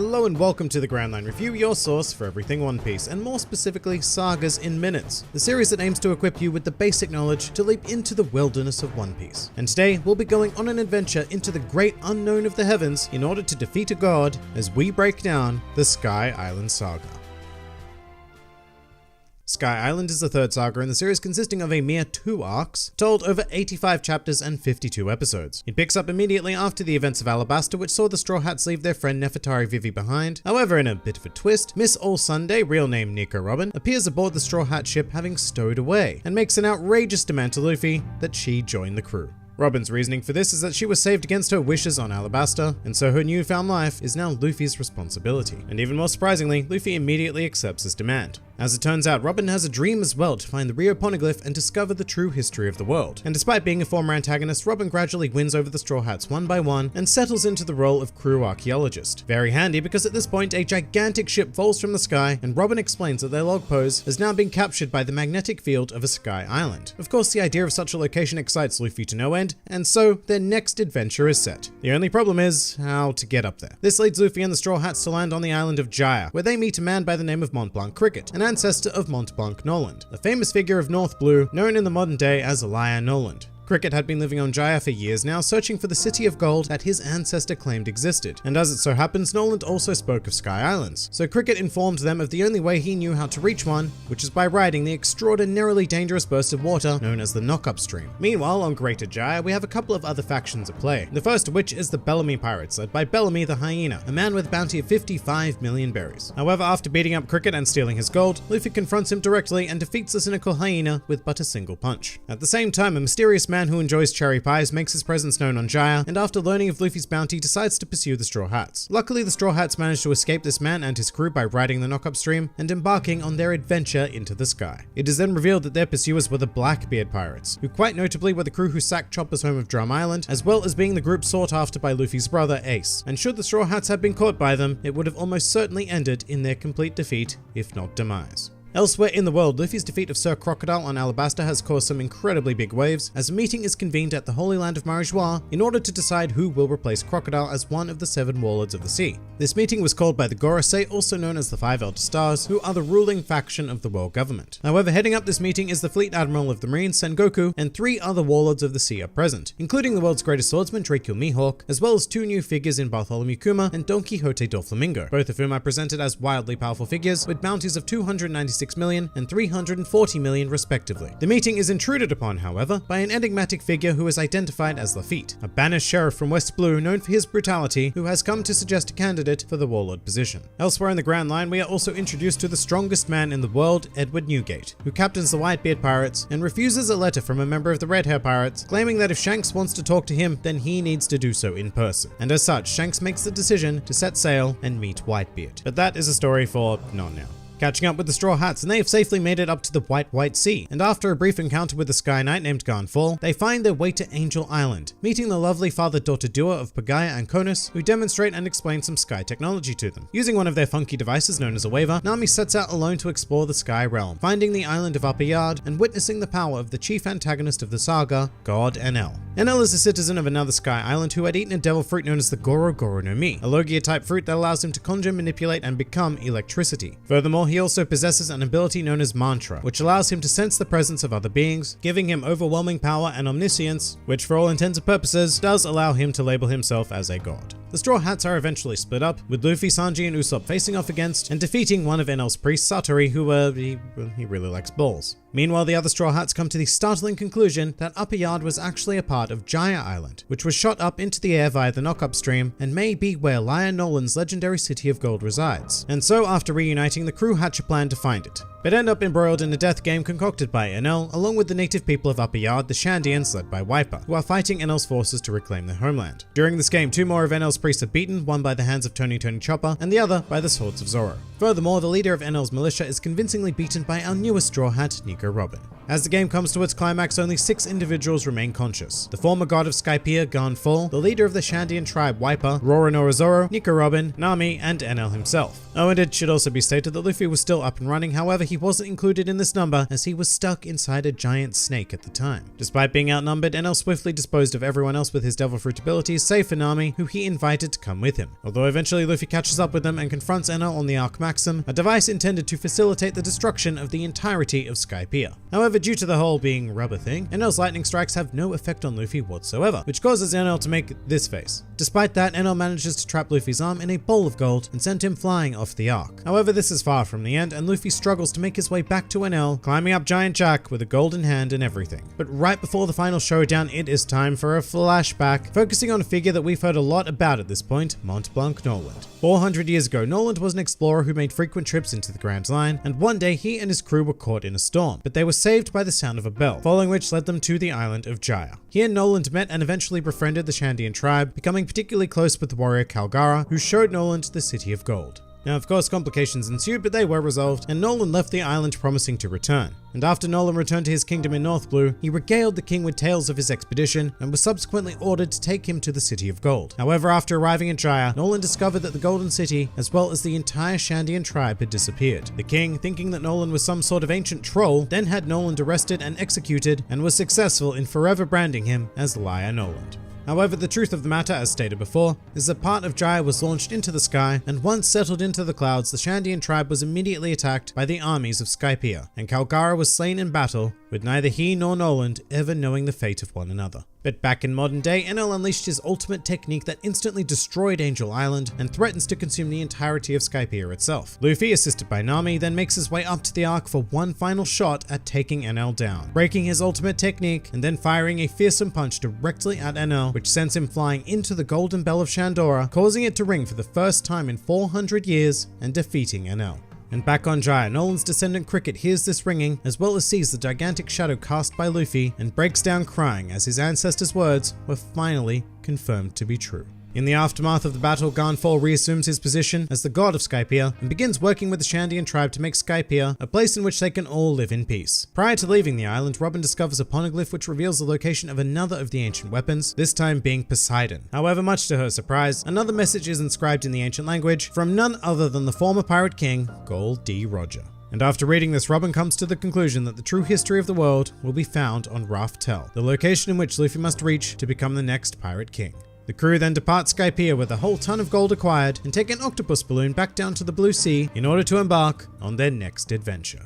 Hello and welcome to the Grand Line Review, your source for everything One Piece, and more specifically, Sagas in Minutes, the series that aims to equip you with the basic knowledge to leap into the wilderness of One Piece. And today, we'll be going on an adventure into the great unknown of the heavens in order to defeat a god as we break down the Sky Island Saga. Sky Island is the third saga in the series, consisting of a mere 2 arcs, told over 85 chapters and 52 episodes. It picks up immediately after the events of Alabasta, which saw the Straw Hats leave their friend Nefertari Vivi behind. However, in a bit of a twist, Miss All Sunday, real name Nico Robin, appears aboard the Straw Hat ship having stowed away, and makes an outrageous demand to Luffy that she join the crew. Robin's reasoning for this is that she was saved against her wishes on Alabasta, and so her newfound life is now Luffy's responsibility. And even more surprisingly, Luffy immediately accepts this demand. As it turns out, Robin has a dream as well to find the Rio Poneglyph and discover the true history of the world. And despite being a former antagonist, Robin gradually wins over the Straw Hats one by one and settles into the role of crew archaeologist. Very handy because at this point a gigantic ship falls from the sky and Robin explains that their log pose has now been captured by the magnetic field of a sky island. Of course, the idea of such a location excites Luffy to no end, and so their next adventure is set. The only problem is how to get up there. This leads Luffy and the Straw Hats to land on the island of Jaya, where they meet a man by the name of Mont Blanc Cricket, an ancestor of Mont Blanc Noland, a famous figure of North Blue known in the modern day as Elia Noland. Cricket had been living on Jaya for years now, searching for the city of gold that his ancestor claimed existed. And as it so happens, Noland also spoke of Sky Islands. So Cricket informed them of the only way he knew how to reach one, which is by riding the extraordinarily dangerous burst of water known as the Knock-Up Stream. Meanwhile, on Greater Jaya, we have a couple of other factions at play. The first of which is the Bellamy Pirates, led by Bellamy the Hyena, a man with a bounty of 55 million berries. However, after beating up Cricket and stealing his gold, Luffy confronts him directly and defeats the cynical Hyena with but a single punch. At the same time, a mysterious man who enjoys cherry pies makes his presence known on Jaya, and after learning of Luffy's bounty decides to pursue the Straw Hats. Luckily, the Straw Hats manage to escape this man and his crew by riding the Knock-Up Stream and embarking on their adventure into the sky. It is then revealed that their pursuers were the Blackbeard Pirates, who quite notably were the crew who sacked Chopper's home of Drum Island, as well as being the group sought after by Luffy's brother Ace. And should the Straw Hats have been caught by them, it would have almost certainly ended in their complete defeat, if not demise. Elsewhere in the world, Luffy's defeat of Sir Crocodile on Alabasta has caused some incredibly big waves, as a meeting is convened at the Holy Land of Marijois in order to decide who will replace Crocodile as one of the 7 Warlords of the Sea. This meeting was called by the Gorosei, also known as the 5 Elder Stars, who are the ruling faction of the world government. However, heading up this meeting is the Fleet Admiral of the Marine, Sengoku, and 3 other Warlords of the Sea are present, including the world's greatest swordsman, Draco Mihawk, as well as 2 new figures in Bartholomew Kuma and Don Quixote Doflamingo, both of whom are presented as wildly powerful figures with bounties of 296 million and 340 million respectively. The meeting is intruded upon, however, by an enigmatic figure who is identified as Lafitte, a banished sheriff from West Blue known for his brutality, who has come to suggest a candidate for the warlord position. Elsewhere in the Grand Line, we are also introduced to the strongest man in the world, Edward Newgate, who captains the Whitebeard Pirates and refuses a letter from a member of the Red Hair Pirates, claiming that if Shanks wants to talk to him, then he needs to do so in person. And as such, Shanks makes the decision to set sail and meet Whitebeard. But that is a story for not now. Catching up with the Straw Hats, and they have safely made it up to the White Sea, and after a brief encounter with the Sky Knight named Garnfall, they find their way to Angel Island, meeting the lovely father-daughter duo of Pagaya and Konus, who demonstrate and explain some sky technology to them. Using one of their funky devices known as a waver, Nami sets out alone to explore the Sky Realm, finding the island of Upper Yard and witnessing the power of the chief antagonist of the saga, God Enel. Enel is a citizen of another Sky Island who had eaten a devil fruit known as the Goro Goro no Mi, a Logia-type fruit that allows him to conjure, manipulate, and become electricity. Furthermore, he also possesses an ability known as Mantra, which allows him to sense the presence of other beings, giving him overwhelming power and omniscience, which for all intents and purposes does allow him to label himself as a god. The Straw Hats are eventually split up, with Luffy, Sanji, and Usopp facing off against and defeating one of Enel's priests, Satori, who he really likes balls. Meanwhile, the other Straw Hats come to the startling conclusion that Upper Yard was actually a part of Jaya Island, which was shot up into the air via the Knock-Up Stream and may be where Lion Nolan's legendary City of Gold resides. And so, after reuniting, the crew hatch a plan to find it, but end up embroiled in a death game concocted by Enel, along with the native people of Upper Yard, the Shandians, led by Wiper, who are fighting Enel's forces to reclaim their homeland. During this game, 2 more of Enel's priests are beaten, one by the hands of Tony Chopper, and the other by the swords of Zoro. Furthermore, the leader of Enel's militia is convincingly beaten by our newest Straw Hat, Nico Robin. As the game comes to its climax, only 6 individuals remain conscious. The former god of Skypiea, Garnfall, the leader of the Shandian tribe Wiper, Roronorazoro, Nika Robin, Nami, and Enel himself. Oh, and it should also be stated that Luffy was still up and running, however he wasn't included in this number as he was stuck inside a giant snake at the time. Despite being outnumbered, Enel swiftly disposed of everyone else with his Devil Fruit abilities, save for Nami, who he invited to come with him. Although eventually Luffy catches up with them and confronts Enel on the Arc Maxim, a device intended to facilitate the destruction of the entirety of Skypiea. However, due to the whole being rubber thing, Enel's lightning strikes have no effect on Luffy whatsoever, which causes Enel to make this face. Despite that, Enel manages to trap Luffy's arm in a bowl of gold and send him flying off the Arc. However, this is far from the end, and Luffy struggles to make his way back to Enel, climbing up Giant Jack with a golden hand and everything. But right before the final showdown, it is time for a flashback, focusing on a figure that we've heard a lot about at this point, Mont Blanc Noland. 400 years ago, Noland was an explorer who made frequent trips into the Grand Line, and one day he and his crew were caught in a storm, but they were saved by the sound of a bell, following which led them to the island of Jaya. Here, Noland met and eventually befriended the Shandian tribe, becoming particularly close with the warrior Kalgara, who showed Noland the City of Gold. Now, of course, complications ensued, but they were resolved, and Noland left the island promising to return. And after Noland returned to his kingdom in North Blue, he regaled the king with tales of his expedition and was subsequently ordered to take him to the City of Gold. However, after arriving in Jaya, Noland discovered that the Golden City, as well as the entire Shandian tribe, had disappeared. The king, thinking that Noland was some sort of ancient troll, then had Noland arrested and executed, and was successful in forever branding him as Liar Noland. However, the truth of the matter, as stated before, is that part of Jaya was launched into the sky, and once settled into the clouds, the Shandian tribe was immediately attacked by the armies of Skypiea, and Kalgara was slain in battle, with neither he nor Noland ever knowing the fate of one another. But back in modern day, Enel unleashed his ultimate technique that instantly destroyed Angel Island and threatens to consume the entirety of Skypiea itself. Luffy, assisted by Nami, then makes his way up to the Arc for one final shot at taking Enel down, breaking his ultimate technique and then firing a fearsome punch directly at Enel, which sends him flying into the Golden Bell of Shandora, causing it to ring for the first time in 400 years and defeating Enel. And back on Jaya, Noland's descendant Cricket hears this ringing, as well as sees the gigantic shadow cast by Luffy, and breaks down crying as his ancestors' words were finally confirmed to be true. In the aftermath of the battle, Garnfall reassumes his position as the god of Skypiea and begins working with the Shandian tribe to make Skypiea a place in which they can all live in peace. Prior to leaving the island, Robin discovers a poneglyph which reveals the location of another of the ancient weapons, this time being Poseidon. However, much to her surprise, another message is inscribed in the ancient language from none other than the former pirate king, Gold D. Roger. And after reading this, Robin comes to the conclusion that the true history of the world will be found on Raf Tel, the location in which Luffy must reach to become the next pirate king. The crew then depart Skypiea with a whole ton of gold acquired and take an octopus balloon back down to the Blue Sea in order to embark on their next adventure.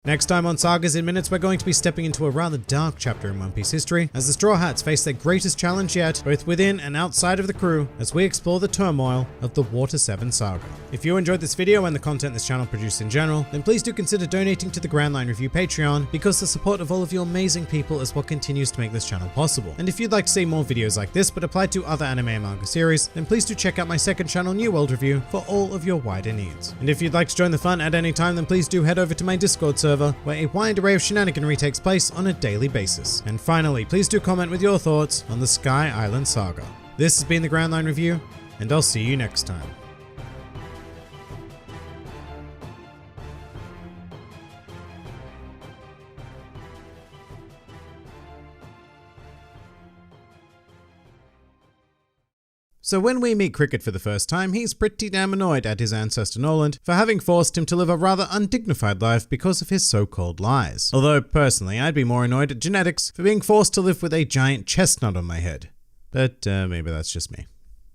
Next time on Sagas in Minutes, we're going to be stepping into a rather dark chapter in One Piece history as the Straw Hats face their greatest challenge yet, both within and outside of the crew, as we explore the turmoil of the Water 7 saga. If you enjoyed this video and the content this channel produced in general, then please do consider donating to the Grand Line Review Patreon, because the support of all of you amazing people is what continues to make this channel possible. And if you'd like to see more videos like this but apply to other anime and manga series, then please do check out my second channel, New World Review, for all of your wider needs. And if you'd like to join the fun at any time, then please do head over to my Discord server, where a wide array of shenaniganry takes place on a daily basis. And finally, please do comment with your thoughts on the Sky Island Saga. This has been the Grand Line Review, and I'll see you next time. So when we meet Cricket for the first time, he's pretty damn annoyed at his ancestor Noland for having forced him to live a rather undignified life because of his so-called lies. Although personally, I'd be more annoyed at genetics for being forced to live with a giant chestnut on my head. But maybe that's just me.